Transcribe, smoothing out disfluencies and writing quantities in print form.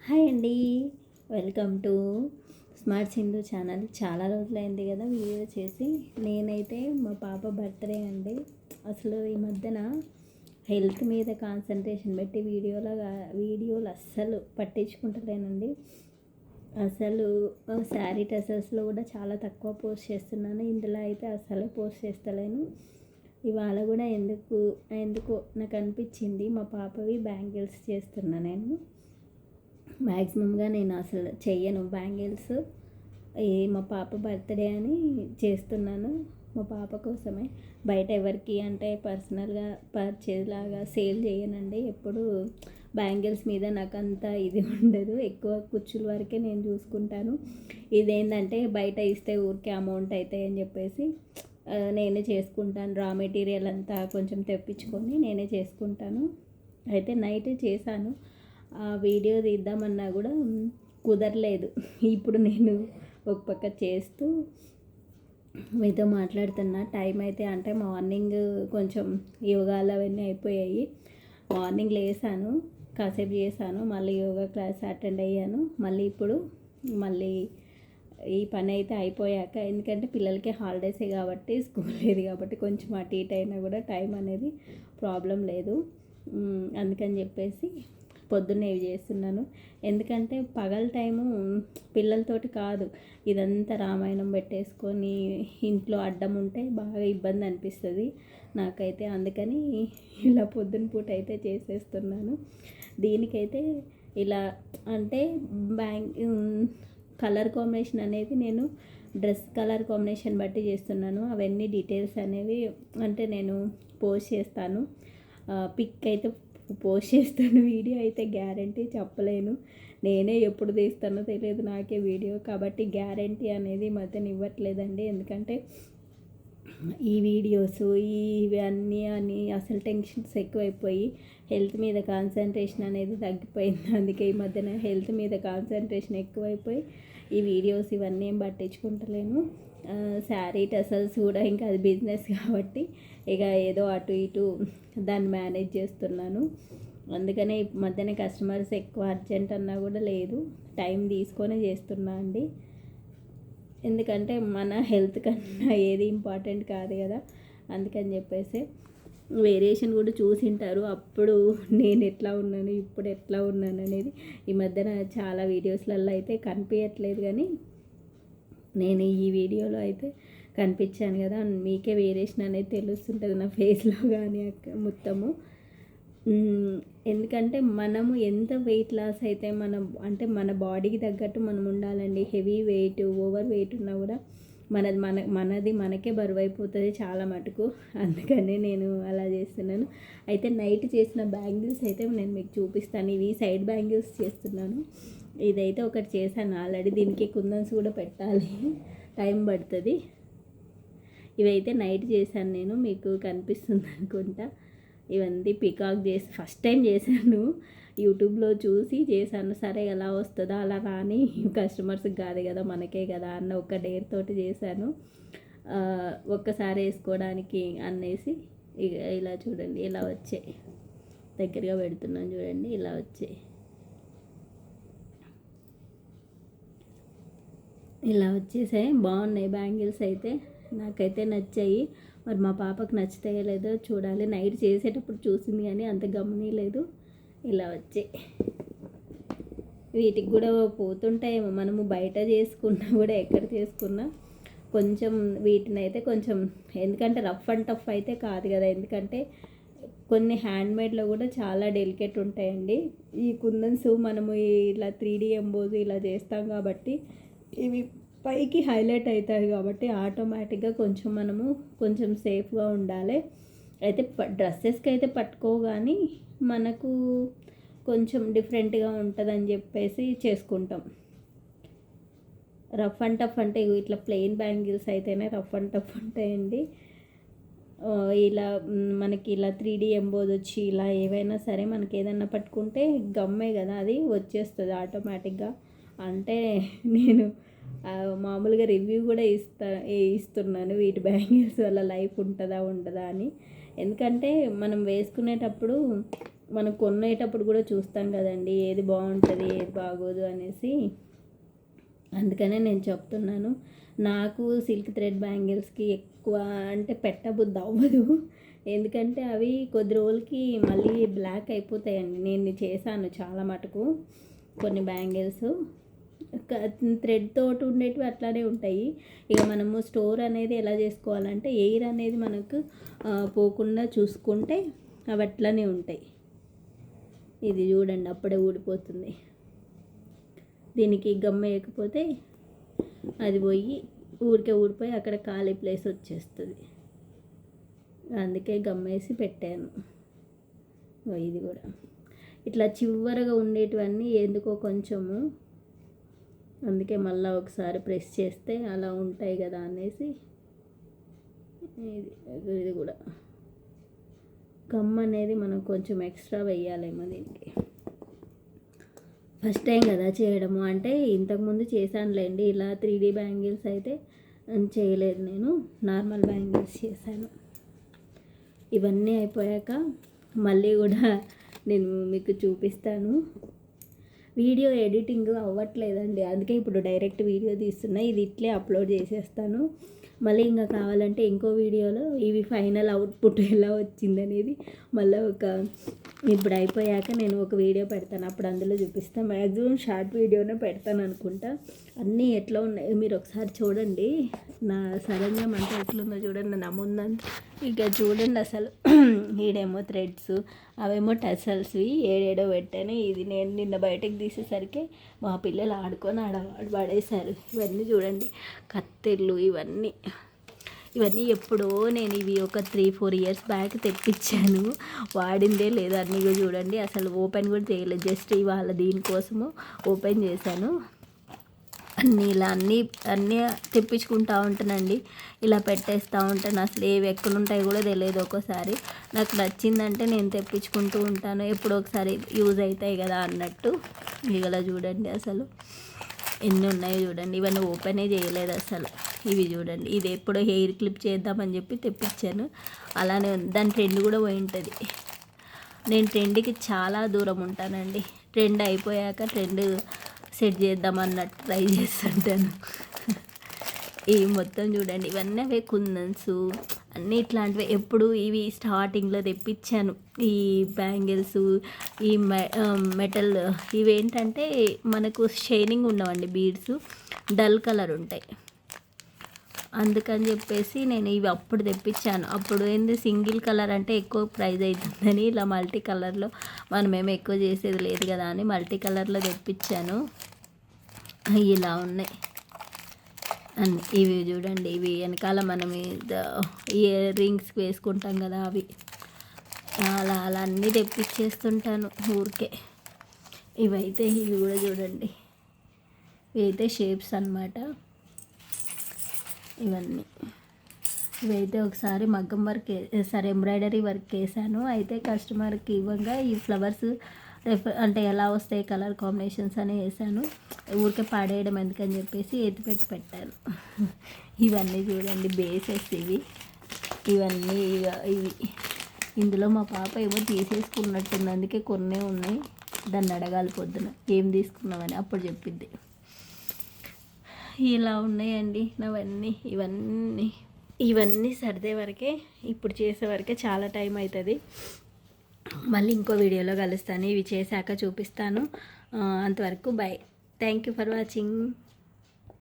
Hi అండి. Welcome to smart Sindhu channel. చాలా రోజులైంది కదా వీడియో చేసి. నేనైతే మా పాప బర్త్డే అండి. అసలు ఈ మధ్యన హెల్త్ మీద కాన్సన్ట్రేషన్ పెట్టి వీడియోలు అస్సలు పట్టించుకుంటలేనండి. అసలు శారీ డ్రెస్సెస్లో కూడా చాలా తక్కువ పోస్ట్ చేస్తున్నాను. ఇందులో అయితే అసలు పోస్ట్ చేస్తలేను. ఇవాళ కూడా ఎందుకో నాకు అనిపించింది మా పాపవి బ్యాంగిల్స్ చేస్తున్నా నేను. మ్యాక్సిమంగా నేను అసలు చెయ్యను బ్యాంగిల్స్. మా పాప బర్త్డే అని చేస్తున్నాను. మా పాప కోసమే. బయట ఎవరికి అంటే పర్సనల్గా పర్చేజ్ లాగా సేల్ చేయనండి. ఎప్పుడు బ్యాంగిల్స్ మీద నాకు అంత ఇది ఉండదు. ఎక్కువ కుచ్చుల వరకే నేను చూసుకుంటాను. ఇదేంటంటే బయట ఇస్తే ఊరికే అమౌంట్ అవుతాయి అని చెప్పేసి నేనే చేసుకుంటాను. రా మెటీరియల్ అంతా కొంచెం తెప్పించుకొని నేనే చేసుకుంటాను. అయితే నైట్ చేశాను. ఆ వీడియో తీద్దామన్నా కూడా కుదరలేదు. ఇప్పుడు నేను ఒక పక్క చేస్తూ మీతో మాట్లాడుతున్నా. టైం అయితే అంటే మార్నింగ్ కొంచెం యోగాలు అవన్నీ అయిపోయాయి. మార్నింగ్ లేసాను, కాసేపు చేశాను, మళ్ళీ యోగా క్లాస్ అటెండ్ అయ్యాను. మళ్ళీ ఈ పని అయితే అయిపోయాక, ఎందుకంటే పిల్లలకి హాలిడేసే కాబట్టి, స్కూల్ లేదు కాబట్టి కొంచెం అటు ఇటు అయినా కూడా టైం అనేది ప్రాబ్లం లేదు. అందుకని చెప్పేసి పొద్దున్నే ఇవి చేస్తున్నాను. ఎందుకంటే పగల టైము పిల్లలతోటి కాదు, ఇదంతా రామాయణం పెట్టేసుకొని ఇంట్లో అడ్డం ఉంటే బాగా ఇబ్బంది అనిపిస్తుంది నాకైతే. అందుకని ఇలా పొద్దున పూట అయితే చేసేస్తున్నాను. దీనికైతే ఇలా అంటే కలర్ కాంబినేషన్ అనేది నేను డ్రెస్ కలర్ కాంబినేషన్ బట్టి చేస్తున్నాను. అవన్నీ డీటెయిల్స్ అనేవి అంటే నేను పోస్ట్ చేస్తాను. పిక్ అయితే పోస్ట్ చేస్తాను. వీడియో అయితే గ్యారంటీ చెప్పలేను. నేనే ఎప్పుడు తీస్తానో తెలియదు నాకే వీడియో. కాబట్టి గ్యారంటీ అనేది మధ్యన ఇవ్వట్లేదండి. ఎందుకంటే ఈ వీడియోస్ ఇవన్నీ అని అసలు టెన్షన్స్ ఎక్కువైపోయి హెల్త్ మీద కాన్సన్ట్రేషన్ అనేది తగ్గిపోయింది. అందుకే ఈ మధ్యన హెల్త్ మీద కాన్సన్ట్రేషన్ ఎక్కువైపోయి ఈ వీడియోస్ ఇవన్నీ ఏం పట్టించుకుంటలేను. శారీ టసల్స్ కూడా ఇంకా అది బిజినెస్ కాబట్టి ఇక ఏదో అటు ఇటు దాన్ని మేనేజ్ చేస్తున్నాను. అందుకనే ఈ మధ్యన కస్టమర్స్ ఎక్కువ అర్జెంట్ అన్నా కూడా లేదు, టైం తీసుకొని చేస్తున్నా అండి. ఎందుకంటే మన హెల్త్ కన్నా ఏది ఇంపార్టెంట్ కాదు కదా. అందుకని చెప్పేసి వేరియేషన్ కూడా చూసింటారు. అప్పుడు నేను ఎట్లా ఉన్నాను, ఇప్పుడు ఎట్లా ఉన్నాను అనేది ఈ మధ్యన చాలా వీడియోస్లలో అయితే కనిపించట్లేదు, కానీ నేను ఈ వీడియోలో అయితే కనిపించాను కదా, మీకే వేరియేషన్ అనేది తెలుస్తుంటుంది నా ఫేస్లో కానీ మొత్తము. ఎందుకంటే మనము ఎంత వెయిట్ లాస్ అయితే అంటే మన బాడీకి తగ్గట్టు మనం ఉండాలండి. హెవీ వెయిట్, ఓవర్ వెయిట్ ఉన్నా కూడా మనది మనకే బరువు అయిపోతుంది చాలా మటుకు. అందుకనే నేను అలా చేస్తున్నాను. అయితే నైట్ చేసిన బ్యాంగిల్స్ అయితే నేను మీకు చూపిస్తాను. ఇవి సైడ్ బ్యాంగిల్స్ చేస్తున్నాను. ఇదైతే ఒకటి చేశాను ఆల్రెడీ. దీనికి కుందన్స్ కూడా పెట్టాలి, టైం పడుతుంది. ఇవైతే నైట్ చేశాను నేను, మీకు కనిపిస్తుంది అనుకుంటా. ఇవన్నీ పికాక్ చేసి ఫస్ట్ టైం చేశాను, యూట్యూబ్లో చూసి చేశాను. సరే ఎలా వస్తుందో అలా రాని, కస్టమర్స్కి కాదు కదా మనకే కదా అన్న ఒక డేర్ తోటి చేశాను. ఒక్కసారి వేసుకోవడానికి అనేసి ఇలా చూడండి, ఇలా వచ్చాయి. దగ్గరగా పెడుతున్నాను చూడండి, ఇలా వచ్చాయి. ఇలా వచ్చేసాయి. బాగున్నాయి బ్యాంగిల్స్ అయితే, నాకైతే నచ్చాయి. మరి మా పాపకు నచ్చుతాయో లేదో చూడాలి. నైట్ చేసేటప్పుడు చూసింది కానీ అంత గమనిలేదు. ఇలా వచ్చాయి. వీటికి కూడా పోతుంటాయేమో, మనము బయట చేసుకున్నా కూడా ఎక్కడ చేసుకున్నా కొంచెం వీటిని అయితే కొంచెం, ఎందుకంటే రఫ్ అండ్ టఫ్ అయితే కాదు కదా. ఎందుకంటే కొన్ని హ్యాండ్మేడ్లో కూడా చాలా డెలికేట్ ఉంటాయండి. ఈ కుందన్స్ మనము ఇలా 3D ఎంబోజ్ ఇలా చేస్తాం కాబట్టి ఇవి పైకి హైలైట్ అవుతాయి కాబట్టి ఆటోమేటిక్గా మనము కొంచెం సేఫ్గా ఉండాలి. అయితే డ్రెస్సెస్కి అయితే పట్టుకోగాని మనకు కొంచెం డిఫరెంట్గా ఉంటుందని చెప్పేసి చేసుకుంటాం. రఫ్ అండ్ టఫ్ అంటే ఇట్లా ప్లెయిన్ బ్యాంగిల్స్ అయితేనే రఫ్ అండ్ టఫ్ ఉంటాయండి. ఇలా మనకి ఇలా 3D ఎంబోజ్ వచ్చి ఇలా ఏవైనా సరే మనకి ఏదైనా పట్టుకుంటే గమ్మే కదా అది వచ్చేస్తుంది ఆటోమేటిక్గా. అంటే నేను మామూలుగా రివ్యూ కూడా ఇస్తున్నాను వీటి బ్యాంగిల్స్ వల్ల లైఫ్ ఉంటుందా ఉండదా అని. ఎందుకంటే మనం వేసుకునేటప్పుడు మనం కొనేటప్పుడు కూడా చూస్తాం కదండి, ఏది బాగుంటుంది ఏది బాగోదు అనేసి. అందుకనే నేను చెప్తున్నాను. నాకు సిల్క్ థ్రెడ్ బ్యాంగిల్స్కి ఎక్కువ అంటే పెట్టబుద్ధి అవ్వదు, ఎందుకంటే అవి కొద్ది రోజులకి మళ్ళీ బ్లాక్ అయిపోతాయండి. నేను చేశాను చాలా మటుకు కొన్ని బ్యాంగిల్స్, థ్రెడ్ తోటి ఉండేటివి అట్లానే ఉంటాయి. ఇక మనము స్టోర్ అనేది ఎలా చేసుకోవాలంటే ఎయిర్ అనేది మనకు పోకుండా చూసుకుంటే అవి అట్లానే ఉంటాయి. ఇది చూడండి అప్పుడే ఊడిపోతుంది. దీనికి గమ్ వేయకపోతే అది పోయి ఊరికే ఊడిపోయి అక్కడ ఖాళీ ప్లేస్ వచ్చేస్తుంది. అందుకే గమ్ వేసి పెట్టాను. ఇది కూడా ఇట్లా చివరగా ఉండేటివన్నీ ఎందుకో కొంచెము, అందుకే మళ్ళీ ఒకసారి ప్రెస్ చేస్తే అలా ఉంటాయి కదా అనేసి. ఇది కూడా గమ్ అనేది మనం కొంచెం ఎక్స్ట్రా వేయాలేమో దీనికి. ఫస్ట్ టైం కదా చేయడము, అంటే ఇంతకుముందు చేశానులేండి ఇలా 3D బ్యాంగిల్స్ అయితే చేయలేదు, నేను నార్మల్ బ్యాంగిల్స్ చేశాను. ఇవన్నీ అయిపోయాక మళ్ళీ కూడా నేను మీకు చూపిస్తాను. వీడియో ఎడిటింగ్ అవ్వట్లేదండి, అందుకే ఇప్పుడు డైరెక్ట్ వీడియో తీస్తున్నా. ఇది ఇట్లే అప్లోడ్ చేసేస్తాను. మళ్ళీ ఇంకా కావాలంటే ఇంకో వీడియోలో ఇవి ఫైనల్ అవుట్పుట్ ఎలా వచ్చిందనేది మళ్ళీ ఇప్పుడు అయిపోయాక నేను ఒక వీడియో పెడతాను, అప్పుడు అందులో చూపిస్తాను. మ్యాక్సిమం షార్ట్ వీడియోనే పెడతాను అనుకుంటా. అన్నీ ఎట్లా ఉన్నాయి మీరు ఒకసారి చూడండి. నా సరంజం అంటే ఎట్లుందో చూడండి, నా ముందంతా ఇక చూడండి అసలు. ఈడేమో థ్రెడ్స్, అవేమో టసల్స్వి ఏడేడో పెట్టాను. ఇది నేను నిన్న బయటకు తీసేసరికి మా పిల్లలు ఆడుకొని పడేశారు. ఇవన్నీ చూడండి కత్తెర్లు, ఇవన్నీ ఎప్పుడో నేను ఇవి ఒక 3-4 ఇయర్స్ బ్యాక్ తెప్పించాను, వాడిందే లేదు. అన్నీ చూడండి అసలు ఓపెన్ కూడా చేయలేదు, జస్ట్ ఇవాళ దీనికోసము ఓపెన్ చేశాను. ఇలా అన్నీ తెప్పించుకుంటూ ఉంటానండి, ఇలా పెట్టేస్తూ ఉంటాను. అసలు ఏవి ఎక్కడ ఉంటాయి కూడా తెలియదు. ఒక్కోసారి నాకు నచ్చిందంటే నేను తెప్పించుకుంటూ ఉంటాను, ఎప్పుడో ఒకసారి యూజ్ అవుతాయి కదా అన్నట్టు. ఇలా చూడండి అసలు ఎన్ని ఉన్నాయో చూడండి. ఇవన్నీ ఓపెనే చేయలేదు అసలు. ఇవి చూడండి, ఇది ఎప్పుడో హెయిర్ క్లిప్ చేద్దామని చెప్పి తెప్పించాను, అలానే ఉంది. దాని ట్రెండ్ కూడా పోయి ఉంటుంది. నేను ట్రెండ్కి చాలా దూరం ఉంటానండి, ట్రెండ్ అయిపోయాక ట్రెండ్ సెట్ చేద్దామన్నట్టు ట్రై చేస్తుంటాను. ఈ మొత్తం చూడండి, ఇవన్నీ అవే కుందన్స్ అన్నీ ఇట్లాంటివి. ఎప్పుడు ఇవి స్టార్టింగ్లో తెప్పించాను ఈ బ్యాంగిల్స్, ఈ మెటల్. ఇవేంటంటే మనకు షైనింగ్ ఉండవండి, బీడ్స్ డల్ కలర్ ఉంటాయి. అందుకని చెప్పేసి నేను ఇవి అప్పుడు తెప్పించాను. అప్పుడు ఏంది సింగిల్ కలర్ అంటే ఎక్కువ ప్రైస్ అవుతుందని ఇలా మల్టీ కలర్లో మనమేమో ఎక్కువ చేసేది లేదు కదా అని మల్టీ కలర్లో తెప్పించాను. ఇలా ఉన్నాయి అన్నీ. ఇవి చూడండి, ఇవి వెనకాల మనం ఇయర్ రింగ్స్కి వేసుకుంటాం కదా అవి. అలా అన్నీ తెప్పించేస్తుంటాను ఊరికే. ఇవి కూడా చూడండి, ఇవైతే షేప్స్ అన్నమాట. ఇవైతే ఒకసారి మగ్గం వర్క్ ఎంబ్రాయిడరీ వర్క్ వేసాను. అయితే కస్టమర్కి ఇవ్వగా ఈ ఫ్లవర్స్ అంటే ఎలా వస్తాయి కలర్ కాంబినేషన్స్ అని వేసాను. ఊరికే పాడేయడం ఎందుకని చెప్పేసి ఎత్తిపెట్టి పెట్టాను. ఇవన్నీ చూడండి బేసెస్ ఇవన్నీ ఇవి. ఇందులో మా పాప ఏమో తీసేసుకున్నట్టుంది, అందుకే కొన్నే ఉన్నాయి. దాన్ని అడగాలి పొద్దున ఏం తీసుకున్నామని, అప్పుడు చెప్పిద్ది. ఇలా ఉన్నాయండి నావన్నీ. ఇవన్నీ సర్దే వరకే, ఇప్పుడు చేసే వరకే చాలా టైం అవుతుంది. మళ్ళీ ఇంకో వీడియోలో కలుస్తాను, ఇవి చేశాక చూపిస్తాను. అంతవరకు bye. Thank you for watching.